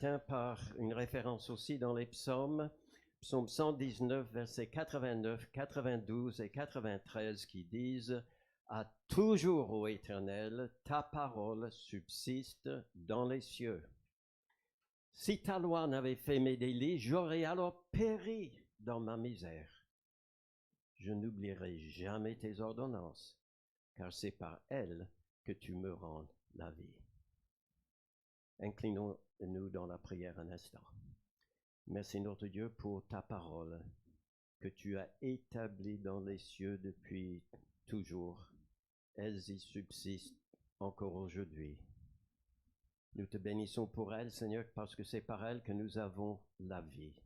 matin par une référence aussi dans les psaumes, psaume 119, versets 89, 92 et 93 qui disent « À toujours, ô Éternel, ta parole subsiste dans les cieux. Si ta loi n'avait fait mes délits, j'aurais alors péri dans ma misère. Je n'oublierai jamais tes ordonnances, car c'est par elles que tu me rends la vie. » Inclinons-nous dans la prière un instant. Merci notre Dieu pour ta parole que tu as établie dans les cieux depuis toujours. Elles y subsistent encore aujourd'hui. Nous te bénissons pour elles, Seigneur, parce que c'est par elles que nous avons la vie.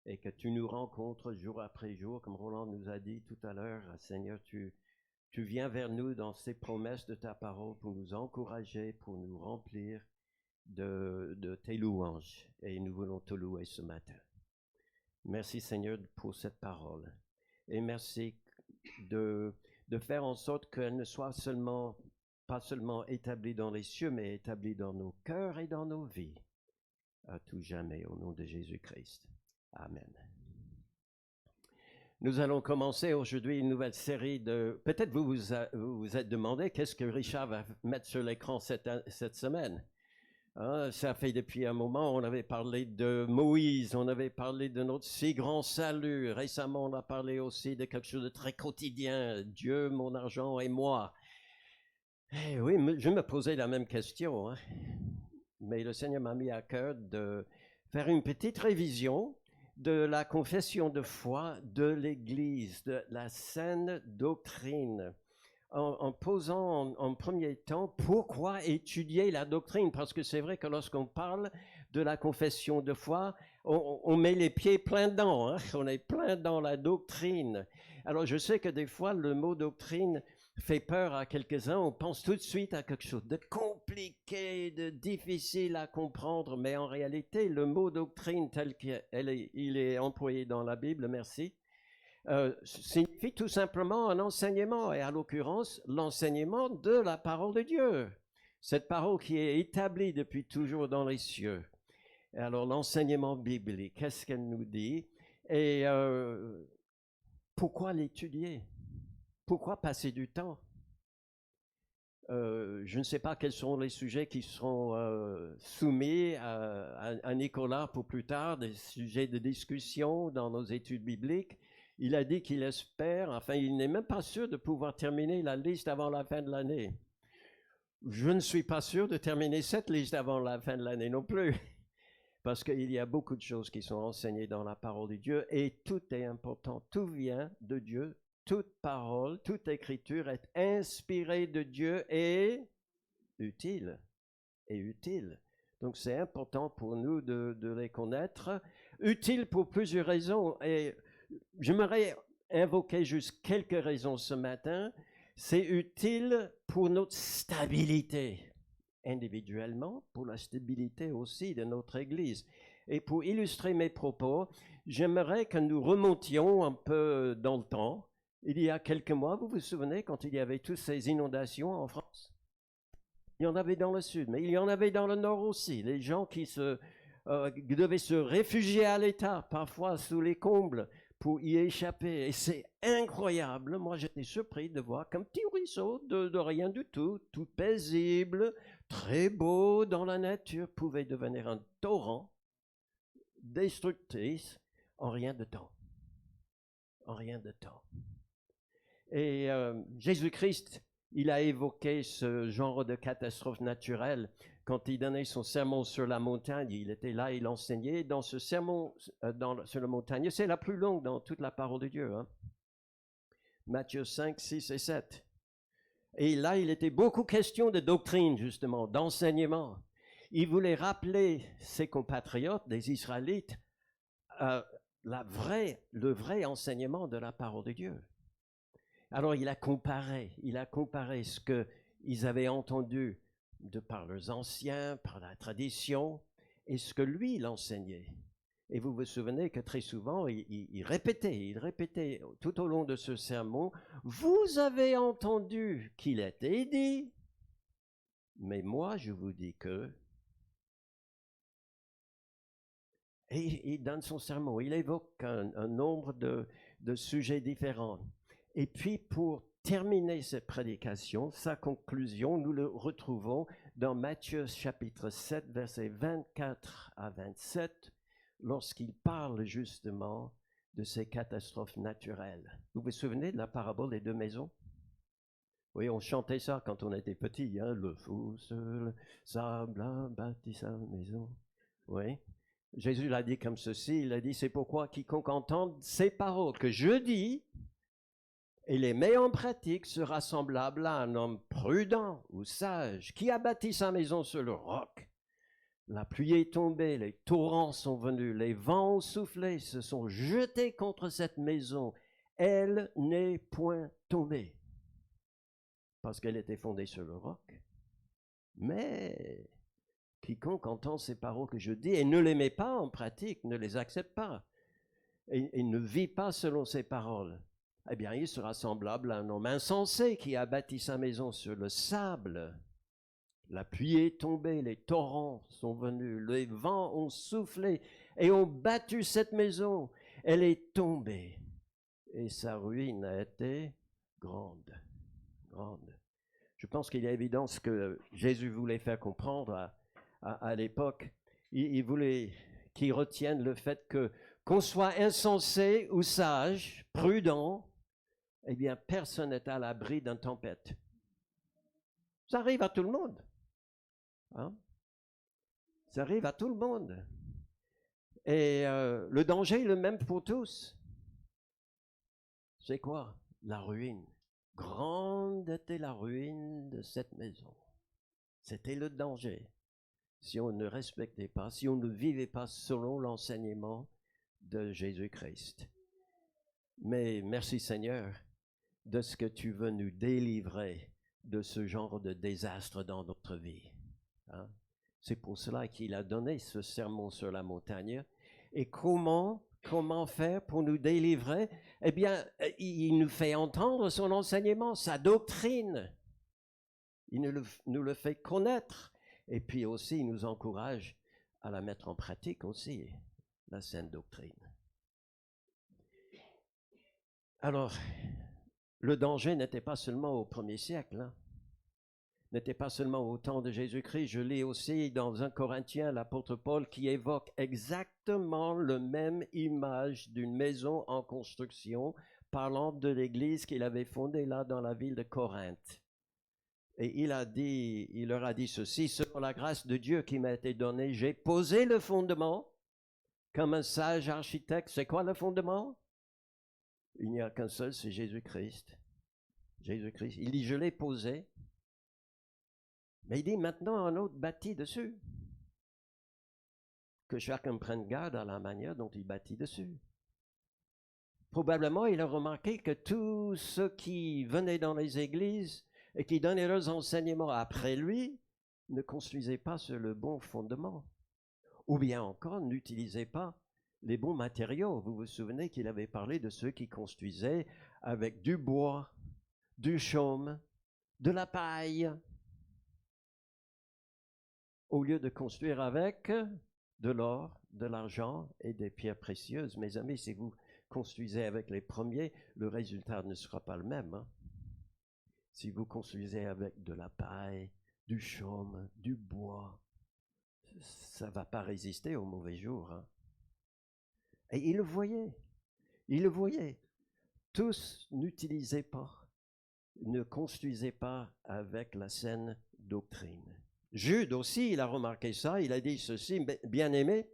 Et que tu nous rencontres jour après jour, comme Roland nous a dit tout à l'heure. Seigneur, tu viens vers nous dans ces promesses de ta parole pour nous encourager, pour nous remplir de tes louanges, et nous voulons te louer ce matin. Merci Seigneur pour cette parole, et merci de faire en sorte qu'elle ne soit pas seulement établie dans les cieux, mais établie dans nos cœurs et dans nos vies, à tout jamais, au nom de Jésus-Christ. Amen. Nous allons commencer aujourd'hui une nouvelle série de... Peut-être vous vous êtes demandé qu'est-ce que Richard va mettre sur l'écran cette semaine. Ça fait depuis un moment, on avait parlé de Moïse, on avait parlé de notre si grand salut. Récemment, on a parlé aussi de quelque chose de très quotidien, Dieu, mon argent et moi. Eh oui, je me posais la même question, mais le Seigneur m'a mis à cœur de faire une petite révision de la confession de foi de l'Église, de la saine doctrine. En posant en premier temps pourquoi étudier la doctrine, parce que c'est vrai que lorsqu'on parle de la confession de foi, on met les pieds plein dedans, on est plein dans la doctrine. Alors je sais que des fois le mot doctrine fait peur à quelques-uns, on pense tout de suite à quelque chose de compliqué, de difficile à comprendre, mais en réalité le mot doctrine tel qu'il est employé dans la Bible, merci, signifie tout simplement un enseignement, et à l'occurrence, l'enseignement de la parole de Dieu. Cette parole qui est établie depuis toujours dans les cieux. Et alors, l'enseignement biblique, qu'est-ce qu'elle nous dit? Et pourquoi l'étudier? Pourquoi passer du temps? Je ne sais pas quels sont les sujets qui seront soumis à Nicolas pour plus tard, des sujets de discussion dans nos études bibliques. Il a dit qu'il espère, enfin il n'est même pas sûr de pouvoir terminer la liste avant la fin de l'année. Je ne suis pas sûr de terminer cette liste avant la fin de l'année non plus, parce qu'il y a beaucoup de choses qui sont enseignées dans la parole de Dieu, et tout est important, tout vient de Dieu, toute parole, toute écriture est inspirée de Dieu et utile. Donc c'est important pour nous de les connaître, utile pour plusieurs raisons, et j'aimerais invoquer juste quelques raisons ce matin. C'est utile pour notre stabilité, individuellement, pour la stabilité aussi de notre Église. Et pour illustrer mes propos, j'aimerais que nous remontions un peu dans le temps. Il y a quelques mois, vous vous souvenez, quand il y avait toutes ces inondations en France? Il y en avait dans le sud, mais il y en avait dans le nord aussi. Les gens qui devaient se réfugier à l'État, parfois sous les combles, pour y échapper. Et c'est incroyable. Moi, j'étais surpris de voir qu'un petit ruisseau de rien du tout, tout paisible, très beau dans la nature, pouvait devenir un torrent destructrice en rien de temps. En rien de temps. Et Jésus-Christ, il a évoqué ce genre de catastrophe naturelle quand il donnait son sermon sur la montagne. Il était là, il enseignait. Dans ce sermon sur la montagne, c'est la plus longue dans toute la parole de Dieu. Matthieu 5, 6 et 7. Et là, il était beaucoup question de doctrine, justement, d'enseignement. Il voulait rappeler ses compatriotes, des Israélites, le vrai enseignement de la parole de Dieu. Alors il a comparé ce qu'ils avaient entendu par leurs anciens, par la tradition, et ce que lui, il enseignait. Et vous vous souvenez que très souvent, il répétait tout au long de ce sermon, « Vous avez entendu qu'il était dit, mais moi je vous dis que... » Et il donne son sermon. Il évoque un nombre de sujets différents. Et puis, pour terminer cette prédication, sa conclusion, nous le retrouvons dans Matthieu chapitre 7, versets 24 à 27, lorsqu'il parle justement de ces catastrophes naturelles. Vous vous souvenez de la parabole des deux maisons? Oui, on chantait ça quand on était petit, hein? Le fou sur le sable a bâti sa maison. Oui. Jésus l'a dit comme ceci, il a dit, c'est pourquoi quiconque entend ces paroles que je dis et les met en pratique sera semblable à un homme prudent ou sage qui a bâti sa maison sur le roc. La pluie est tombée, les torrents sont venus, les vents ont soufflé, se sont jetés contre cette maison. Elle n'est point tombée parce qu'elle était fondée sur le roc. Mais quiconque entend ces paroles que je dis et ne les met pas en pratique, ne les accepte pas, et ne vit pas selon ces paroles, eh bien, il sera semblable à un homme insensé qui a bâti sa maison sur le sable. La pluie est tombée, les torrents sont venus, les vents ont soufflé et ont battu cette maison. Elle est tombée et sa ruine a été grande, grande. Je pense qu'il y a évidence que Jésus voulait faire comprendre à l'époque. Il voulait qu'ils retiennent le fait que qu'on soit insensé ou sage, prudent, eh bien, personne n'est à l'abri d'une tempête. Ça arrive à tout le monde. Hein? Ça arrive à tout le monde. Et le danger est le même pour tous. C'est quoi? La ruine. Grande était la ruine de cette maison. C'était le danger. Si on ne respectait pas, si on ne vivait pas selon l'enseignement de Jésus-Christ. Mais merci Seigneur de ce que tu veux nous délivrer de ce genre de désastre dans notre vie. Hein? C'est pour cela qu'il a donné ce sermon sur la montagne. Et comment faire pour nous délivrer? Eh bien, il nous fait entendre son enseignement, sa doctrine. Il nous le fait connaître. Et puis aussi, il nous encourage à la mettre en pratique aussi, la saine doctrine. Alors, le danger n'était pas seulement au 1er siècle, hein? N'était pas seulement au temps de Jésus-Christ. Je lis aussi dans 1 Corinthiens l'apôtre Paul qui évoque exactement la même image d'une maison en construction, parlant de l'église qu'il avait fondée là dans la ville de Corinthe. Et il leur a dit ceci: selon la grâce de Dieu qui m'a été donnée, j'ai posé le fondement comme un sage architecte. C'est quoi le fondement? Il n'y a qu'un seul, c'est Jésus-Christ. Jésus-Christ. Il dit, je l'ai posé. Mais il dit, maintenant un autre bâtit dessus. Que chacun prenne garde à la manière dont il bâtit dessus. Probablement, il a remarqué que tous ceux qui venaient dans les églises et qui donnaient leurs enseignements après lui ne construisaient pas sur le bon fondement. Ou bien encore, n'utilisaient pas les bons matériaux. Vous vous souvenez qu'il avait parlé de ceux qui construisaient avec du bois, du chaume, de la paille, au lieu de construire avec de l'or, de l'argent et des pierres précieuses. Mes amis, si vous construisez avec les premiers, le résultat ne sera pas le même. Hein? Si vous construisez avec de la paille, du chaume, du bois, ça ne va pas résister aux mauvais jours. Hein? Et il le voyait. Tous n'utilisaient pas, ne construisaient pas avec la saine doctrine. Jude aussi, il a remarqué ça, il a dit ceci: bien-aimé,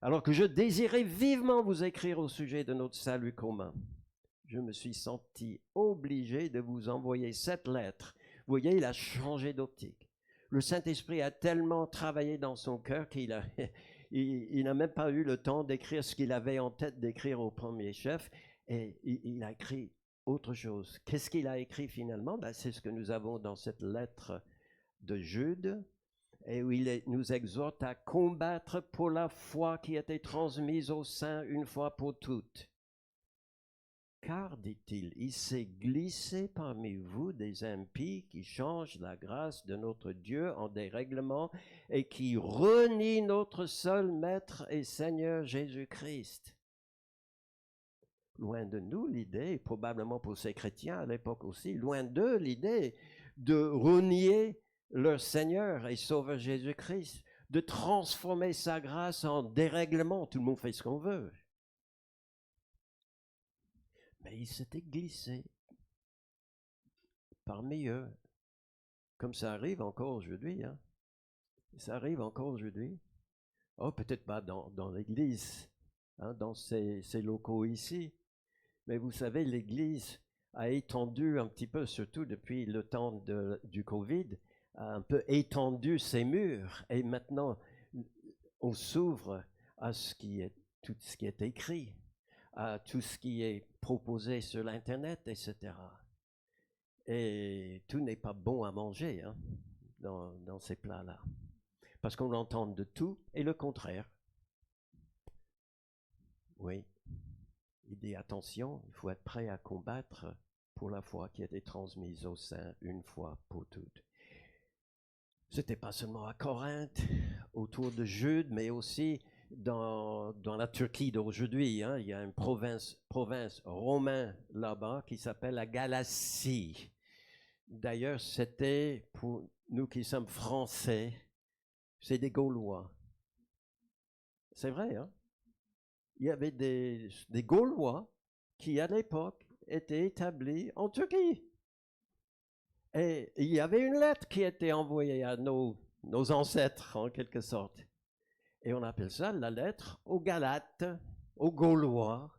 alors que je désirais vivement vous écrire au sujet de notre salut commun, je me suis senti obligé de vous envoyer cette lettre. Vous voyez, il a changé d'optique. Le Saint-Esprit a tellement travaillé dans son cœur qu'il a, il n'a même pas eu le temps d'écrire ce qu'il avait en tête d'écrire au premier chef, et il a écrit autre chose. Qu'est-ce qu'il a écrit finalement? C'est ce que nous avons dans cette lettre de Jude, et où il nous exhorte à combattre pour la foi qui a été transmise aux saints une fois pour toutes. Car, dit-il, il s'est glissé parmi vous des impies qui changent la grâce de notre Dieu en dérèglement et qui renient notre seul Maître et Seigneur Jésus-Christ. Loin de nous l'idée, et probablement pour ces chrétiens à l'époque aussi, loin d'eux l'idée de renier leur Seigneur et Sauveur Jésus-Christ, de transformer sa grâce en dérèglement. Tout le monde fait ce qu'on veut. Mais il s'était glissé parmi eux, comme ça arrive encore aujourd'hui. Hein? Ça arrive encore aujourd'hui. Oh, peut-être pas dans l'Église, hein, dans ces locaux ici. Mais vous savez, l'Église a étendu un petit peu, surtout depuis le temps du Covid, a un peu étendu ses murs. Et maintenant, on s'ouvre à tout ce qui est écrit, à tout ce qui est proposé sur l'Internet, etc. Et tout n'est pas bon à manger hein, dans ces plats-là. Parce qu'on entend de tout et le contraire. Oui. Il dit attention, il faut être prêt à combattre pour la foi qui a été transmise aux saints une fois pour toutes. C'était pas seulement à Corinthe, autour de Jude, mais aussi dans la Turquie d'aujourd'hui. Hein. Il y a une province romaine là-bas qui s'appelle la Galatie. D'ailleurs, c'était, pour nous qui sommes français, c'est des Gaulois. C'est vrai, hein? Il y avait des Gaulois qui, à l'époque, étaient établis en Turquie. Et il y avait une lettre qui était envoyée à nos ancêtres, en quelque sorte. Et on appelle ça la lettre aux Galates, aux Gaulois.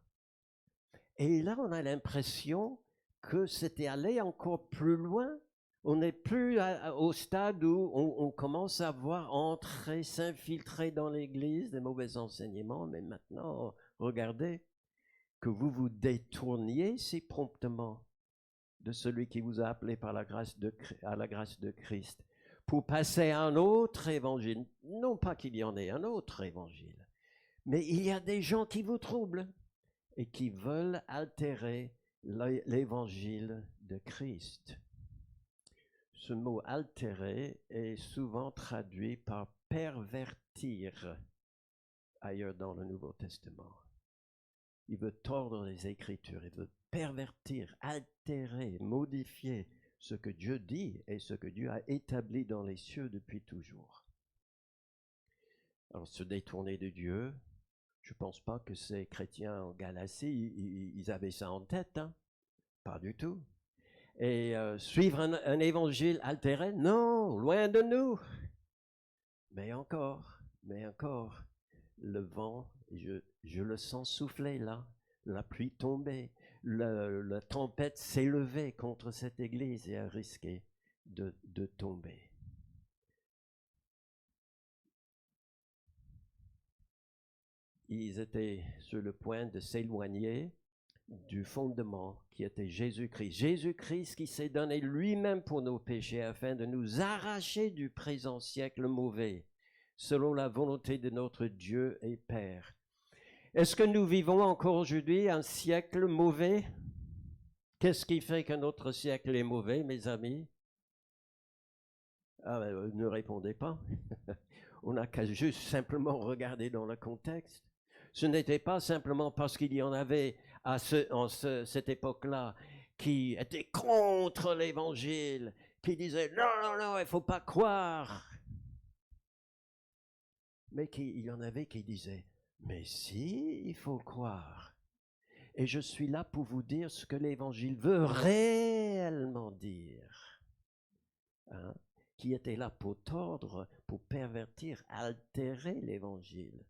Et là, on a l'impression que c'était allé encore plus loin. On n'est plus au stade où on commence à voir entrer, s'infiltrer dans l'Église des mauvais enseignements, mais maintenant, regardez, que vous vous détourniez si promptement de celui qui vous a appelé à la grâce de Christ, pour passer à un autre évangile. Non pas qu'il y en ait un autre évangile, mais il y a des gens qui vous troublent et qui veulent altérer l'évangile de Christ. Ce mot altérer est souvent traduit par pervertir ailleurs dans le Nouveau Testament. Il veut tordre les Écritures, il veut pervertir, altérer, modifier ce que Dieu dit et ce que Dieu a établi dans les cieux depuis toujours. Alors, se détourner de Dieu, je ne pense pas que ces chrétiens en Galatie, ils avaient ça en tête, hein? Pas du tout. Et suivre un évangile altéré, non, loin de nous. Mais encore, le vent, je le sens souffler là, la pluie tomber, la tempête s'élever contre cette église et a risqué de tomber. Ils étaient sur le point de s'éloigner du fondement qui était Jésus-Christ. Jésus-Christ qui s'est donné lui-même pour nos péchés afin de nous arracher du présent siècle mauvais, selon la volonté de notre Dieu et Père. Est-ce que nous vivons encore aujourd'hui un siècle mauvais? Qu'est-ce qui fait que notre siècle est mauvais, mes amis? Ne répondez pas. On n'a qu'à juste simplement regarder dans le contexte. Ce n'était pas simplement parce qu'il y en avait cette époque-là qui étaient contre l'Évangile, qui disaient non, il ne faut pas croire. Mais il y en avait qui disaient, mais si, il faut croire. Et je suis là pour vous dire ce que l'Évangile veut réellement dire. Hein? Qui était là pour tordre, pour pervertir, altérer l'Évangile.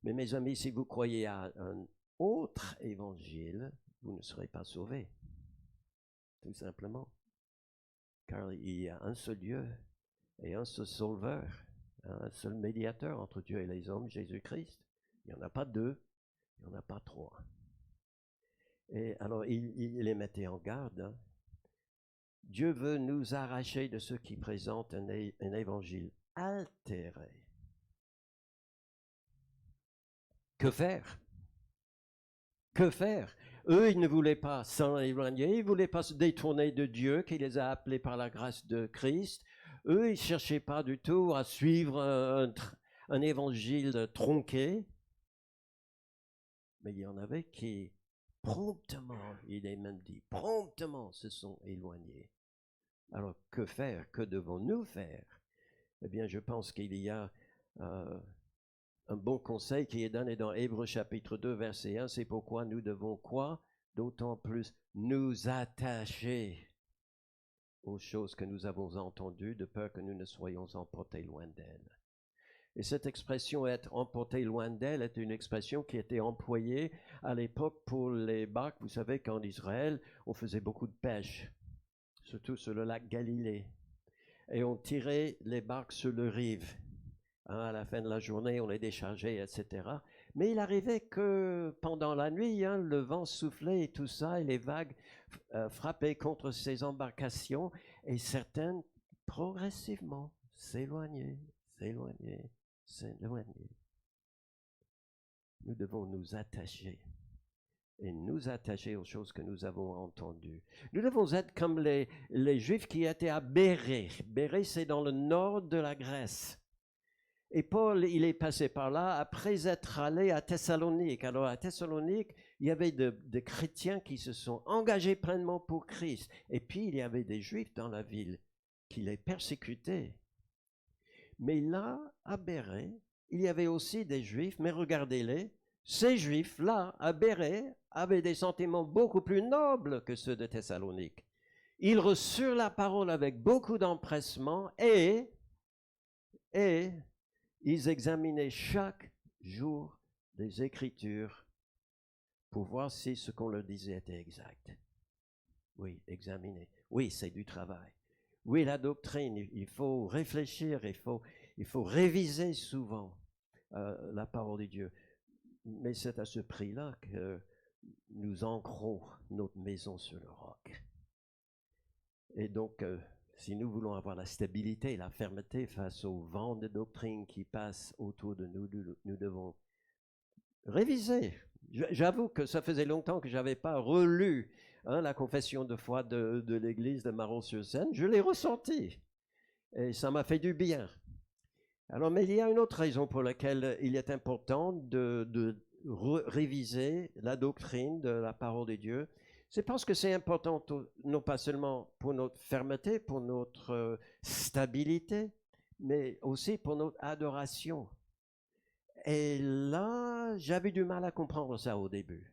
Mais mes amis, si vous croyez à un autre évangile, vous ne serez pas sauvés. Tout simplement. Car il y a un seul Dieu et un seul Sauveur, un seul médiateur entre Dieu et les hommes, Jésus-Christ. Il n'y en a pas deux, il n'y en a pas trois. Et alors, il les mettait en garde. Hein. Dieu veut nous arracher de ceux qui présentent un évangile altéré. Que faire? Que faire? Eux, ils ne voulaient pas s'en éloigner, ils ne voulaient pas se détourner de Dieu qui les a appelés par la grâce de Christ. Eux, ils ne cherchaient pas du tout à suivre un évangile tronqué. Mais il y en avait qui, promptement, il est même dit, promptement se sont éloignés. Alors, que faire? Que devons-nous faire? Eh bien, je pense qu'il y a un bon conseil qui est donné dans Hébreux chapitre 2, verset 1. C'est pourquoi nous devons quoi? D'autant plus nous attacher aux choses que nous avons entendues, de peur que nous ne soyons emportés loin d'elles. Et cette expression être emporté loin d'elle est une expression qui était employée à l'époque pour les barques. Vous savez qu'en Israël, on faisait beaucoup de pêche, surtout sur le lac Galilée. Et on tirait les barques sur le rive. À la fin de la journée, on les déchargeait, etc. Mais il arrivait que pendant la nuit, le vent soufflait et tout ça, et les vagues frappaient contre ces embarcations, et certaines, progressivement, s'éloignaient. Nous devons nous attacher aux choses que nous avons entendues. Nous devons être comme les Juifs qui étaient à Bérée. Bérée, c'est dans le nord de la Grèce. Et Paul, il est passé par là après être allé à Thessalonique. Alors à Thessalonique, il y avait des chrétiens qui se sont engagés pleinement pour Christ. Et puis il y avait des Juifs dans la ville qui les persécutaient. Mais là, à Bérée, il y avait aussi des Juifs, mais regardez-les, ces Juifs-là, à Bérée, avaient des sentiments beaucoup plus nobles que ceux de Thessalonique. Ils reçurent la parole avec beaucoup d'empressement et ils examinaient chaque jour les Écritures pour voir si ce qu'on leur disait était exact. Oui, examiner. Oui, c'est du travail. Oui, la doctrine, il faut réfléchir, il faut réviser souvent la parole de Dieu. Mais c'est à ce prix-là que nous ancrons notre maison sur le roc. Et donc, si nous voulons avoir la stabilité, la fermeté face au vent de doctrine qui passe autour de nous, nous devons réviser. J'avoue que ça faisait longtemps que je n'avais pas relu la confession de foi de l'église de Maron-sur-Seine. Je l'ai ressenti et ça m'a fait du bien. Alors, mais il y a une autre raison pour laquelle il est important de réviser la doctrine de la parole de Dieu. C'est parce que c'est important, non pas seulement pour notre fermeté, pour notre stabilité, mais aussi pour notre adoration. Et là, j'avais du mal à comprendre ça au début.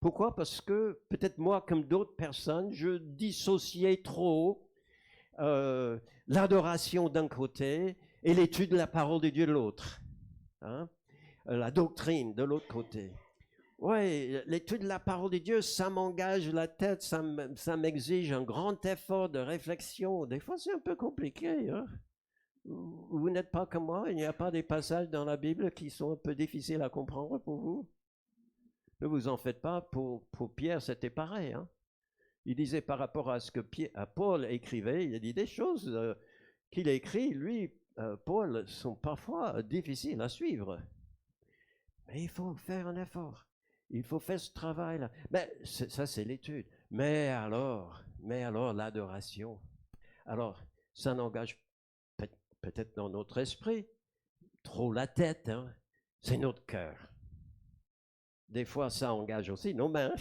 Pourquoi? Parce que peut-être moi, comme d'autres personnes, je dissociais trop l'adoration d'un côté et l'étude de la parole de Dieu de l'autre. La doctrine de l'autre côté. Oui, l'étude de la parole de Dieu, ça m'engage la tête, ça m'exige un grand effort de réflexion. Des fois, c'est un peu compliqué. Vous n'êtes pas comme moi, il n'y a pas des passages dans la Bible qui sont un peu difficiles à comprendre pour vous. Ne vous en faites pas, pour Pierre, c'était pareil. Il disait par rapport à ce que Paul écrivait, il a dit des choses qu'il écrit, lui, Paul, sont parfois difficiles à suivre. Mais il faut faire un effort. Il faut faire ce travail-là. Mais ça, c'est l'étude. Mais alors, l'adoration. Alors, ça n'engage peut-être dans notre esprit trop la tête. C'est notre cœur. Des fois, ça engage aussi nos mains.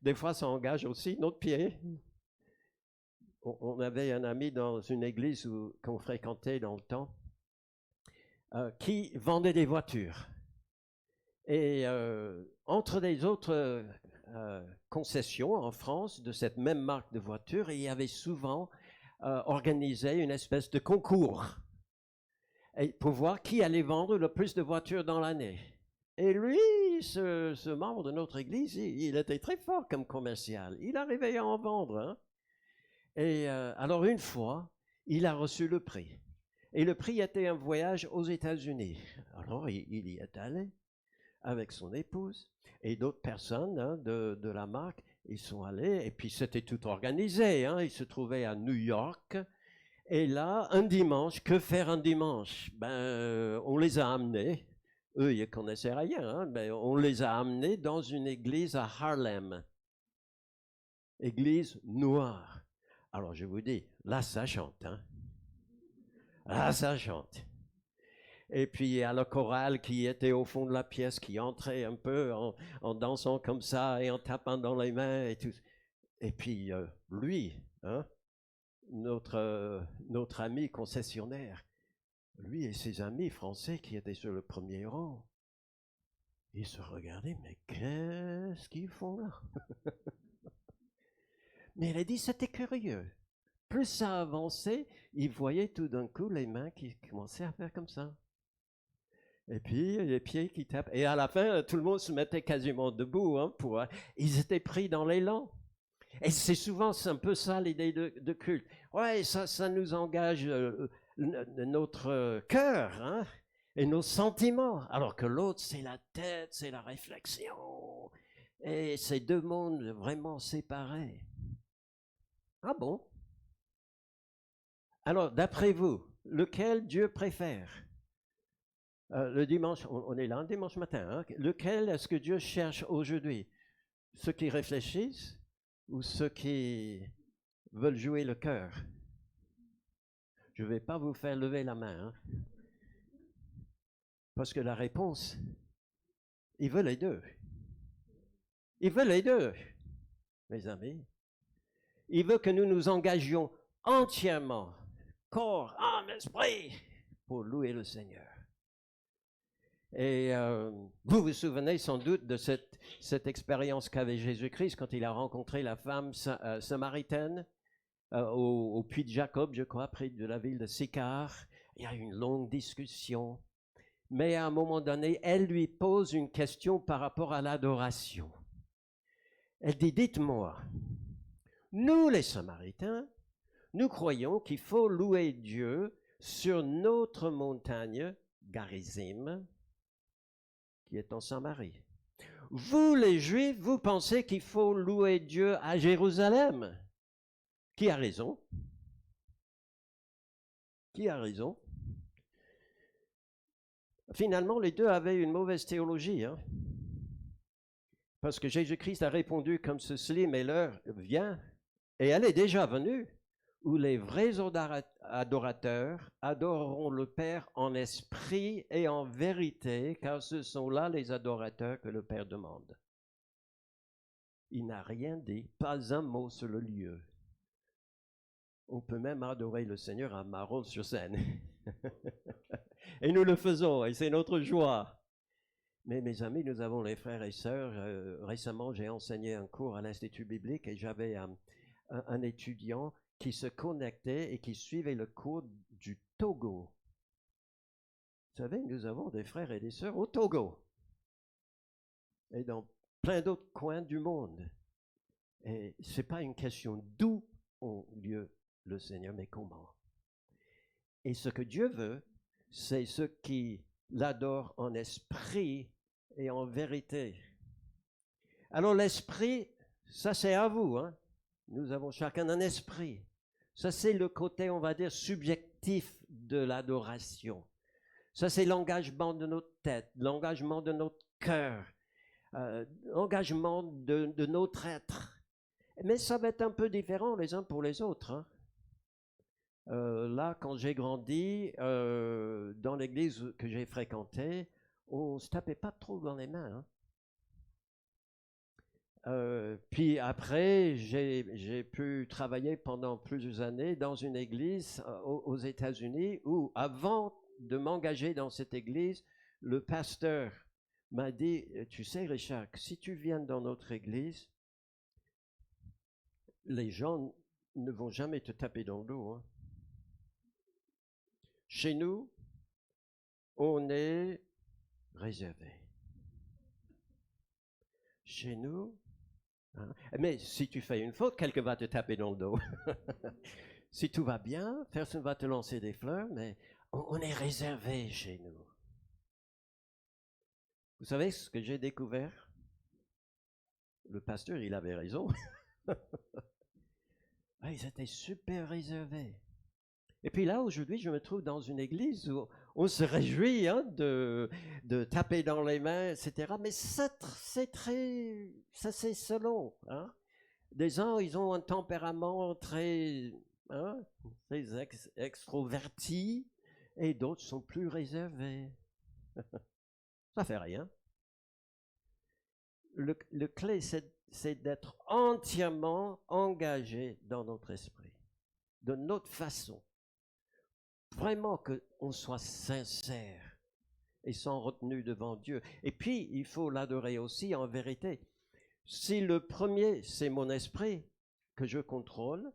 Des fois, ça engage aussi notre pied. On avait un ami dans une église qu'on fréquentait dans le temps qui vendait des voitures. Et entre les autres concessions en France de cette même marque de voiture, il y avait souvent organisé une espèce de concours pour voir qui allait vendre le plus de voitures dans l'année. Et lui, ce membre de notre église, il était très fort comme commercial. Il arrivait à en vendre. Et alors une fois, il a reçu le prix. Et le prix était un voyage aux États-Unis. Alors il y est allé avec son épouse et d'autres personnes de la marque. Ils sont allés et puis c'était tout organisé. Ils se trouvaient à New York. Et là, un dimanche, que faire un dimanche? On les a amenés eux, ils ne connaissaient rien, hein, mais on les a amenés dans une église à Harlem, église noire. Alors je vous dis, là ça chante, hein. Là ça chante. Et puis il y a le choral qui était au fond de la pièce, qui entrait un peu en dansant comme ça et en tapant dans les mains et tout. Et puis lui, hein, notre ami concessionnaire, lui et ses amis français qui étaient sur le premier rang, ils se regardaient, mais qu'est-ce qu'ils font là? Mais il a dit, c'était curieux. Plus ça avançait, il voyait tout d'un coup les mains qui commençaient à faire comme ça. Et puis les pieds qui tapent. Et à la fin, tout le monde se mettait quasiment debout. Hein, ils étaient pris dans l'élan. Et c'est souvent un peu ça l'idée de culte. Ouais, ça nous engage notre cœur, hein, et nos sentiments. Alors que l'autre, c'est la tête, c'est la réflexion. Et c'est deux mondes vraiment séparés. Ah bon? Alors, d'après vous, lequel Dieu préfère? Le dimanche, on est là un dimanche matin. Hein? Lequel est-ce que Dieu cherche aujourd'hui? Ceux qui réfléchissent ou ceux qui veulent jouer le cœur? Je ne vais pas vous faire lever la main. Hein? Parce que la réponse, il veut les deux. Il veut les deux, mes amis. Il veut que nous nous engagions entièrement, corps, âme, esprit, pour louer le Seigneur. Et vous vous souvenez sans doute de cette expérience qu'avait Jésus-Christ quand il a rencontré la femme samaritaine au puits de Jacob, je crois, près de la ville de Sychar. Il y a une longue discussion. Mais à un moment donné, elle lui pose une question par rapport à l'adoration. Elle dit, dites-moi, nous les Samaritains, nous croyons qu'il faut louer Dieu sur notre montagne, Garizim, qui est en Samarie. Vous, les Juifs, vous pensez qu'il faut louer Dieu à Jérusalem. Qui a raison? Qui a raison? Finalement, les deux avaient une mauvaise théologie. Hein? Parce que Jésus-Christ a répondu comme ceci, mais l'heure vient, et elle est déjà venue, où les vrais adorateurs adoreront le Père en esprit et en vérité, car ce sont là les adorateurs que le Père demande. Il n'a rien dit, pas un mot sur le lieu. On peut même adorer le Seigneur à Marolles-sur-Seine. Et nous le faisons, et c'est notre joie. Mais mes amis, nous avons les frères et sœurs. Récemment, j'ai enseigné un cours à l'Institut biblique et j'avais un étudiant qui se connectait et qui suivait le cours du Togo. Vous savez, nous avons des frères et des sœurs au Togo et dans plein d'autres coins du monde. Et ce n'est pas une question d'où ont lieu le Seigneur, mais comment. Et ce que Dieu veut, c'est ceux qui l'adorent en esprit et en vérité. Alors l'esprit, ça c'est à vous. Hein? Nous avons chacun un esprit. Ça c'est le côté, on va dire, subjectif de l'adoration. Ça c'est l'engagement de notre tête, l'engagement de notre cœur, l'engagement de notre être. Mais ça va être un peu différent les uns pour les autres. Hein? Là, quand j'ai grandi, dans l'église que j'ai fréquentée, on ne se tapait pas trop dans les mains. Hein? Puis après, j'ai pu travailler pendant plusieurs années dans une église aux États-Unis où, avant de m'engager dans cette église, le pasteur m'a dit, tu sais Richard, si tu viens dans notre église, les gens ne vont jamais te taper dans le dos. Hein. Chez nous, on est réservé. Chez nous, hein? Mais si tu fais une faute, quelqu'un va te taper dans le dos. Si tout va bien, personne ne va te lancer des fleurs, mais on est réservé chez nous. Vous savez ce que j'ai découvert? Le pasteur, il avait raison. Ils étaient super réservés. Et puis là, aujourd'hui, je me trouve dans une église où on se réjouit hein, de taper dans les mains, etc. Mais ça, c'est selon. Hein. Des gens, ils ont un tempérament très, hein, très extroverti, et d'autres sont plus réservés. Ça fait rien. Le clé, c'est d'être entièrement engagé dans notre esprit, de notre façon. Vraiment qu'on soit sincère et sans retenue devant Dieu. Et puis, il faut l'adorer aussi en vérité. Si le premier, c'est mon esprit que je contrôle,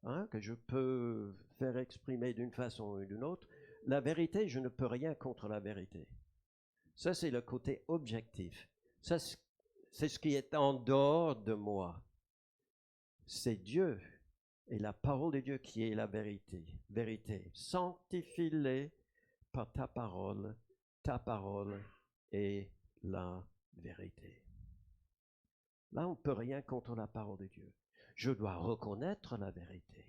hein, que je peux faire exprimer d'une façon ou d'une autre, la vérité, je ne peux rien contre la vérité. Ça, c'est le côté objectif. Ça, c'est ce qui est en dehors de moi. C'est Dieu et la parole de Dieu qui est la vérité. Vérité. Sanctifie-les par ta parole est la vérité. Là, on ne peut rien contre la parole de Dieu. Je dois reconnaître la vérité.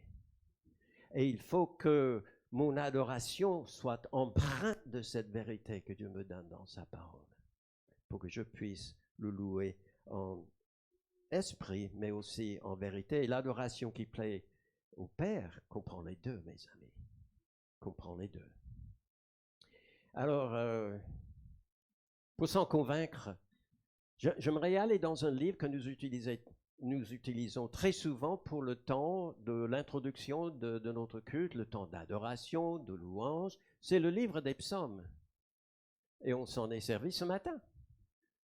Et il faut que mon adoration soit empreinte de cette vérité que Dieu me donne dans sa parole, pour que je puisse le louer en esprit, mais aussi en vérité. Et l'adoration qui plaît au Père comprend les deux, mes amis. Comprend les deux. Alors, pour s'en convaincre, j'aimerais aller dans un livre que nous utilisons très souvent pour le temps de l'introduction de notre culte, le temps d'adoration, de louange. C'est le livre des psaumes. Et on s'en est servi ce matin.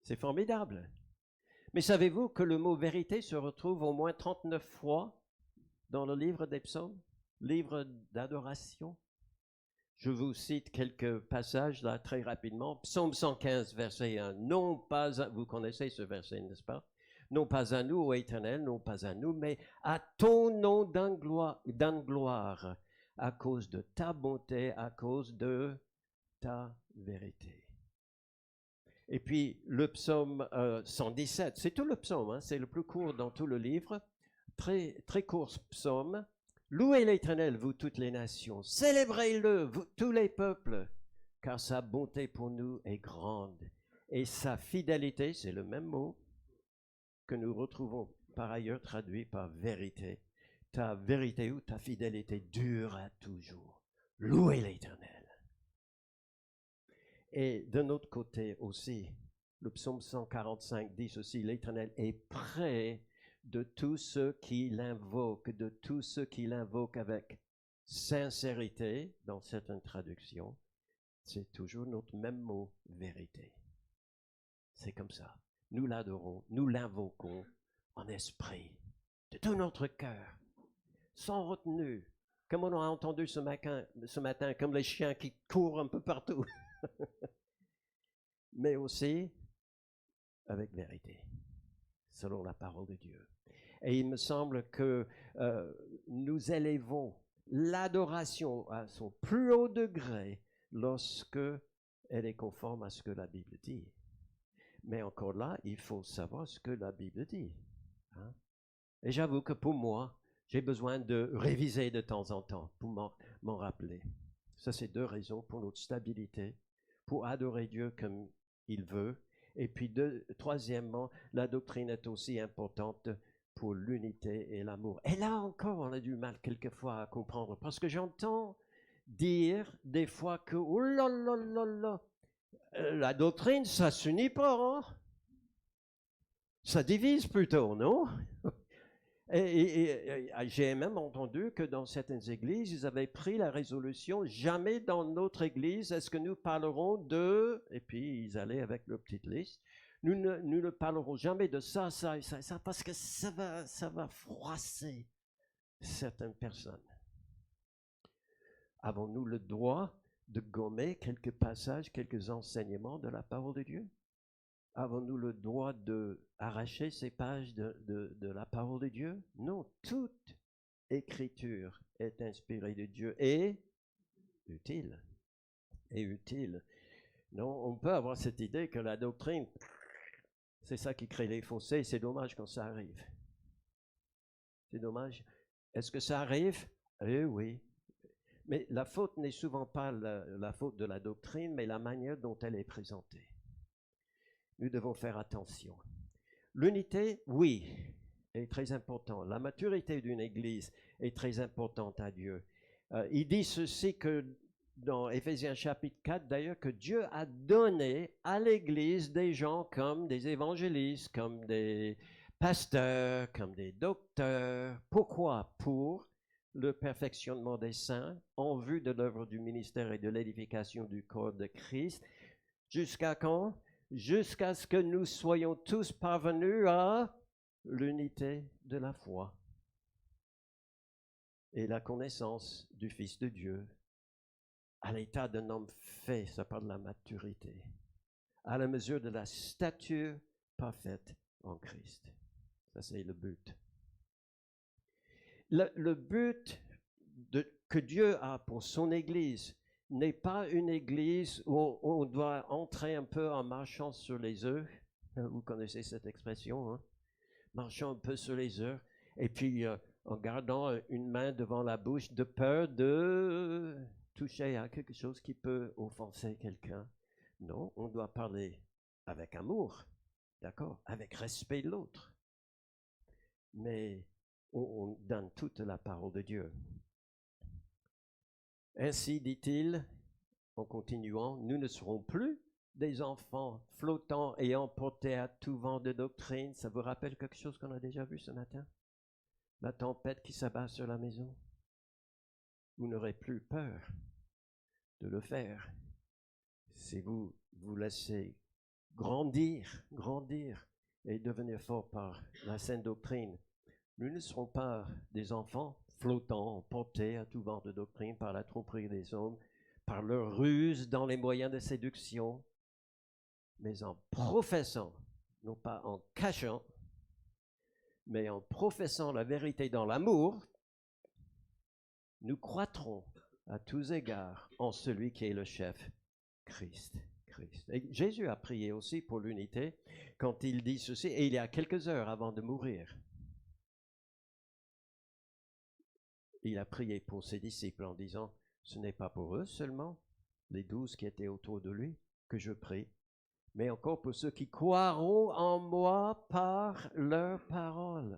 C'est formidable. Mais savez-vous que le mot vérité se retrouve au moins 39 fois dans le livre des psaumes, livre d'adoration? Je vous cite quelques passages là très rapidement. Psaume 115, verset 1. Non pas à, vous connaissez ce verset, n'est-ce pas? Non pas à nous, ô Éternel, non pas à nous, mais à ton nom donne gloire, à cause de ta bonté, à cause de ta vérité. Et puis le psaume 117, c'est tout le psaume, hein, c'est le plus court dans tout le livre, très, très court psaume. Louez l'Éternel, vous toutes les nations, célébrez-le, vous tous les peuples, car sa bonté pour nous est grande, et sa fidélité, c'est le même mot que nous retrouvons par ailleurs traduit par vérité. Ta vérité ou ta fidélité dure à toujours. Louez l'Éternel. Et d'un autre côté aussi, le psaume 145 dit ceci, l'Éternel est près de tous ceux qui l'invoquent, avec sincérité, dans certaines traductions, c'est toujours notre même mot, vérité. C'est comme ça. Nous l'adorons, nous l'invoquons en esprit, de tout notre cœur, sans retenue, comme on a entendu ce matin, comme les chiens qui courent un peu partout. Mais aussi avec vérité, selon la parole de Dieu. Et il me semble que nous élevons l'adoration à son plus haut degré lorsque elle est conforme à ce que la Bible dit. Mais encore là, il faut savoir ce que la Bible dit. Hein? Et j'avoue que pour moi, j'ai besoin de réviser de temps en temps pour m'en rappeler. Ça, c'est deux raisons pour notre stabilité, pour adorer Dieu comme il veut. Et puis, troisièmement, la doctrine est aussi importante pour l'unité et l'amour. Et là encore, on a du mal quelquefois à comprendre, parce que j'entends dire des fois que, oh là là là là, la doctrine, ça s'unit pas, hein? Ça divise plutôt, non? Et j'ai même entendu que dans certaines églises, ils avaient pris la résolution, jamais dans notre église est-ce que nous parlerons de, et puis ils allaient avec leur petite liste, nous ne parlerons jamais de ça, ça et ça et ça, parce que ça va froisser certaines personnes. Avons-nous le droit de gommer quelques passages, quelques enseignements de la parole de Dieu? Avons-nous le droit d'arracher ces pages de la parole de Dieu? Non, toute écriture est inspirée de Dieu et utile. Et utile. Non, on peut avoir cette idée que la doctrine, c'est ça qui crée les fossés. C'est dommage quand ça arrive. C'est dommage. Est-ce que ça arrive? Eh oui. Mais la faute n'est souvent pas la faute de la doctrine, mais la manière dont elle est présentée. Nous devons faire attention. L'unité, oui, est très importante. La maturité d'une Église est très importante à Dieu. Il dit ceci que dans Éphésiens chapitre 4, d'ailleurs, que Dieu a donné à l'Église des gens comme des évangélistes, comme des pasteurs, comme des docteurs. Pourquoi? Pour le perfectionnement des saints en vue de l'œuvre du ministère et de l'édification du corps de Christ. Jusqu'à quand? Jusqu'à ce que nous soyons tous parvenus à l'unité de la foi et la connaissance du Fils de Dieu, à l'état d'un homme fait, ça parle de la maturité, à la mesure de la stature parfaite en Christ. Ça, c'est le but. Le but que Dieu a pour son Église n'est pas une Église où on doit entrer un peu en marchant sur les œufs. Vous connaissez cette expression, hein? Marchant un peu sur les œufs, et puis en gardant une main devant la bouche de peur de toucher à quelque chose qui peut offenser quelqu'un. Non, on doit parler avec amour, d'accord, avec respect de l'autre. Mais on donne toute la parole de Dieu. Ainsi, dit-il, en continuant, nous ne serons plus des enfants flottants et emportés à tout vent de doctrine. Ça vous rappelle quelque chose qu'on a déjà vu ce matin? La tempête qui s'abat sur la maison. Vous n'aurez plus peur de le faire si vous vous laissez grandir et devenir fort par la sainte doctrine. Nous ne serons pas des enfants flottants, emportés à tout vent de doctrine par la tromperie des hommes, par leur ruse dans les moyens de séduction, mais en professant, non pas en cachant, mais en professant la vérité dans l'amour, nous croîtrons à tous égards en celui qui est le chef, Christ. Et Jésus a prié aussi pour l'unité quand il dit ceci, et il y a quelques heures avant de mourir. Il a prié pour ses disciples en disant, ce n'est pas pour eux seulement, les 12 qui étaient autour de lui, que je prie, mais encore pour ceux qui croiront en moi par leur parole,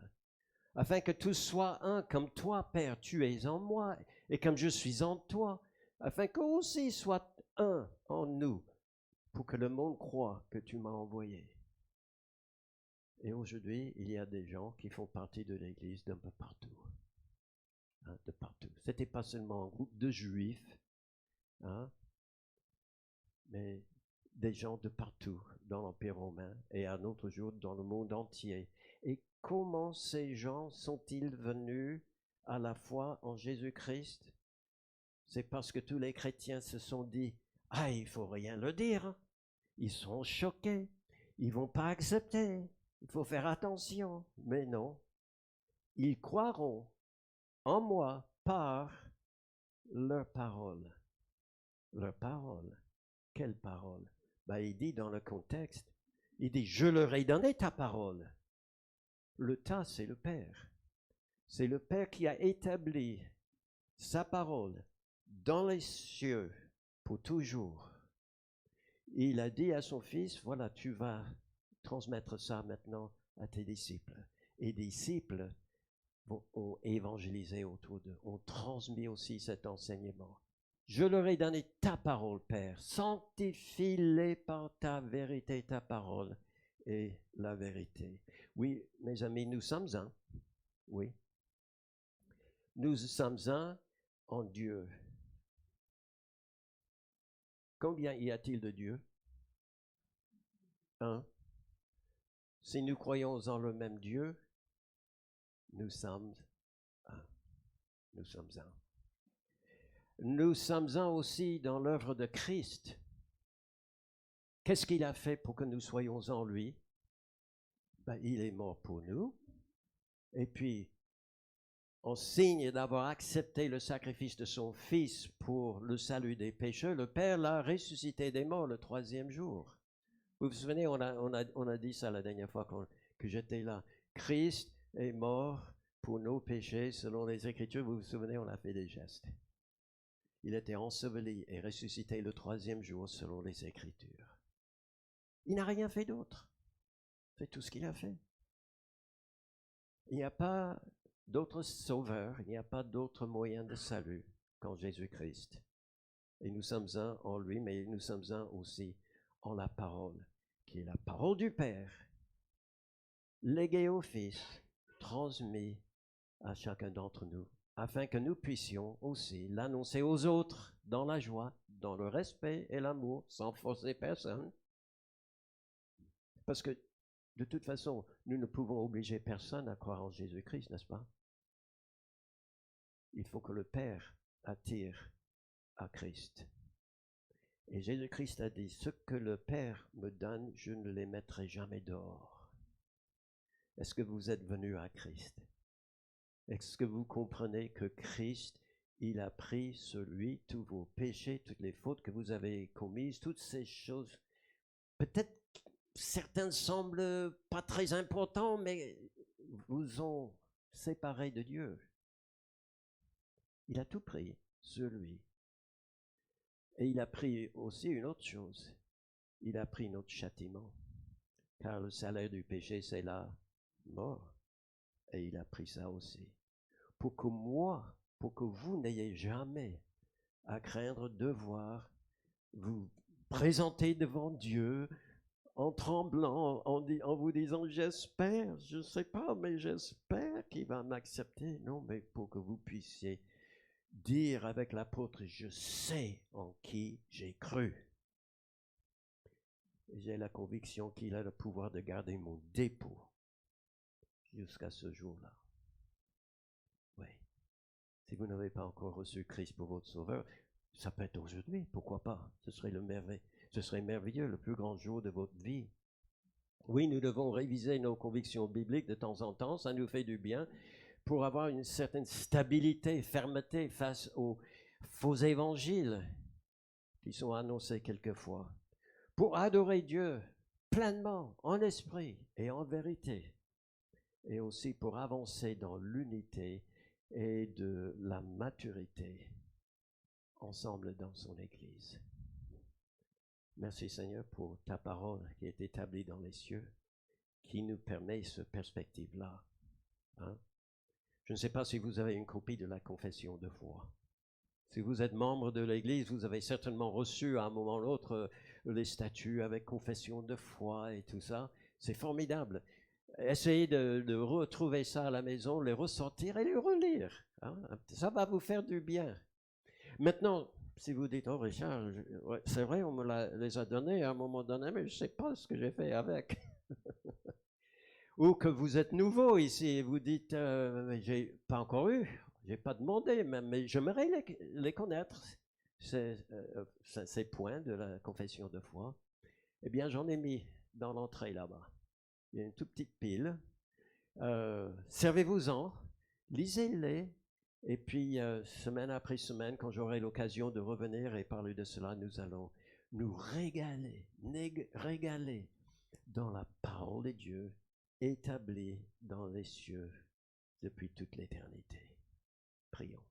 afin que tous soient un, comme toi, Père, tu es en moi, et comme je suis en toi, afin qu'eux aussi soient un en nous, pour que le monde croie que tu m'as envoyé. Et aujourd'hui, il y a des gens qui font partie de l'Église d'un peu partout. De partout. Ce n'était pas seulement un groupe de juifs, mais des gens de partout dans l'Empire romain et à notre jour dans le monde entier. Et comment ces gens sont-ils venus à la foi en Jésus-Christ? C'est parce que tous les chrétiens se sont dit, ah, il faut rien leur dire. Ils sont choqués. Ils vont pas accepter. Il faut faire attention. Mais non. Ils croiront en moi par leur parole. Leur parole. Quelle parole? Il dit dans le contexte, il dit, je leur ai donné ta parole. Le tas, c'est le Père. C'est le Père qui a établi sa parole dans les cieux pour toujours. Il a dit à son Fils, voilà, tu vas transmettre ça maintenant à tes disciples. Et les disciples ont évangélisé autour d'eux, ont transmis aussi cet enseignement. Je leur ai donné ta parole, Père. Sanctifie-les par ta vérité, ta parole est la vérité. Oui, mes amis, nous sommes un. Oui. Nous sommes un en Dieu. Combien y a-t-il de Dieu? Un. Si nous croyons en le même Dieu, nous sommes un. Nous sommes un. Nous sommes un aussi dans l'œuvre de Christ. Qu'est-ce qu'il a fait pour que nous soyons en lui? Il est mort pour nous. Et puis, en signe d'avoir accepté le sacrifice de son Fils pour le salut des pécheurs, le Père l'a ressuscité des morts le 3e jour. Vous vous souvenez, on a dit ça la dernière fois que j'étais là. Christ est mort pour nos péchés selon les Écritures. Vous vous souvenez, on a fait des gestes. Il était enseveli et ressuscité le troisième jour selon les Écritures. Il n'a rien fait d'autre. C'est tout ce qu'il a fait. Il n'y a pas d'autre sauveur, il n'y a pas d'autre moyen de salut qu'en Jésus-Christ. Et nous sommes un en lui, mais nous sommes un aussi en la parole, qui est la parole du Père, léguée au Fils, transmise à chacun d'entre nous, afin que nous puissions aussi l'annoncer aux autres dans la joie, dans le respect et l'amour, sans forcer personne. Parce que, de toute façon, nous ne pouvons obliger personne à croire en Jésus-Christ, n'est-ce pas? Il faut que le Père attire à Christ. Et Jésus-Christ a dit, ce que le Père me donne, je ne les mettrai jamais dehors. Est-ce que vous êtes venus à Christ? Est-ce que vous comprenez que Christ, il a pris sur lui tous vos péchés, toutes les fautes que vous avez commises, toutes ces choses? Peut-être certaines semblent pas très importantes, mais vous ont séparé de Dieu. Il a tout pris sur lui. Et il a pris aussi une autre chose. Il a pris notre châtiment. Car le salaire du péché, c'est la mort. Et il a pris ça aussi. Pour que moi, pour que vous n'ayez jamais à craindre devoir vous présenter devant Dieu en tremblant, en vous disant, j'espère, je ne sais pas, mais j'espère qu'il va m'accepter. Non, mais pour que vous puissiez dire avec l'apôtre, je sais en qui j'ai cru. J'ai la conviction qu'il a le pouvoir de garder mon dépôt jusqu'à ce jour-là. Oui. Si vous n'avez pas encore reçu Christ pour votre sauveur, ça peut être aujourd'hui, pourquoi pas? Ce serait merveilleux, le plus grand jour de votre vie. Oui, nous devons réviser nos convictions bibliques de temps en temps, ça nous fait du bien, pour avoir une certaine stabilité, fermeté face aux faux évangiles qui sont annoncés quelquefois, pour adorer Dieu pleinement, en esprit et en vérité, et aussi pour avancer dans l'unité et de la maturité ensemble dans son Église. Merci Seigneur pour ta parole qui est établie dans les cieux, qui nous permet cette perspective-là. Hein? Je ne sais pas si vous avez une copie de la confession de foi. Si vous êtes membre de l'Église, vous avez certainement reçu à un moment ou l'autre les statuts avec confession de foi et tout ça. C'est formidable. Essayez de retrouver ça à la maison, les ressortir et les relire. Hein? Ça va vous faire du bien. Maintenant, si vous dites, oh Richard, ouais, c'est vrai, on me les a donnés à un moment donné, mais je ne sais pas ce que j'ai fait avec. Ou que vous êtes nouveau ici et vous dites, j'ai pas encore eu, j'ai pas demandé, mais j'aimerais les connaître, ces points de la confession de foi. Eh bien, j'en ai mis dans l'entrée là-bas. Il y a une toute petite pile. Servez-vous-en, lisez-les, et puis semaine après semaine, quand j'aurai l'occasion de revenir et parler de cela, nous allons nous régaler dans la parole de Dieu, établie dans les cieux depuis toute l'éternité. Prions.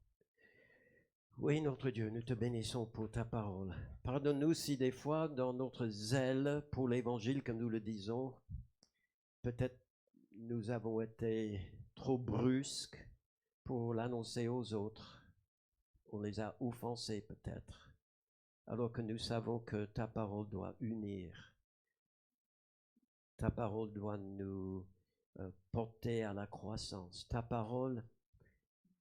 Oui, notre Dieu, nous te bénissons pour ta parole. Pardonne-nous si des fois, dans notre zèle pour l'Évangile, comme nous le disons, peut-être nous avons été trop brusques pour l'annoncer aux autres. On les a offensés peut-être, alors que nous savons que ta parole doit unir. Ta parole doit nous porter à la croissance. Ta parole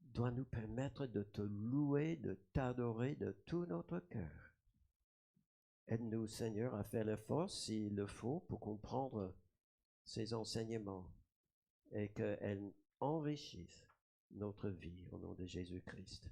doit nous permettre de te louer, de t'adorer de tout notre cœur. Aide-nous, Seigneur, à faire l'effort, s'il le faut, pour comprendre ces enseignements et qu'elles enrichissent notre vie au nom de Jésus-Christ.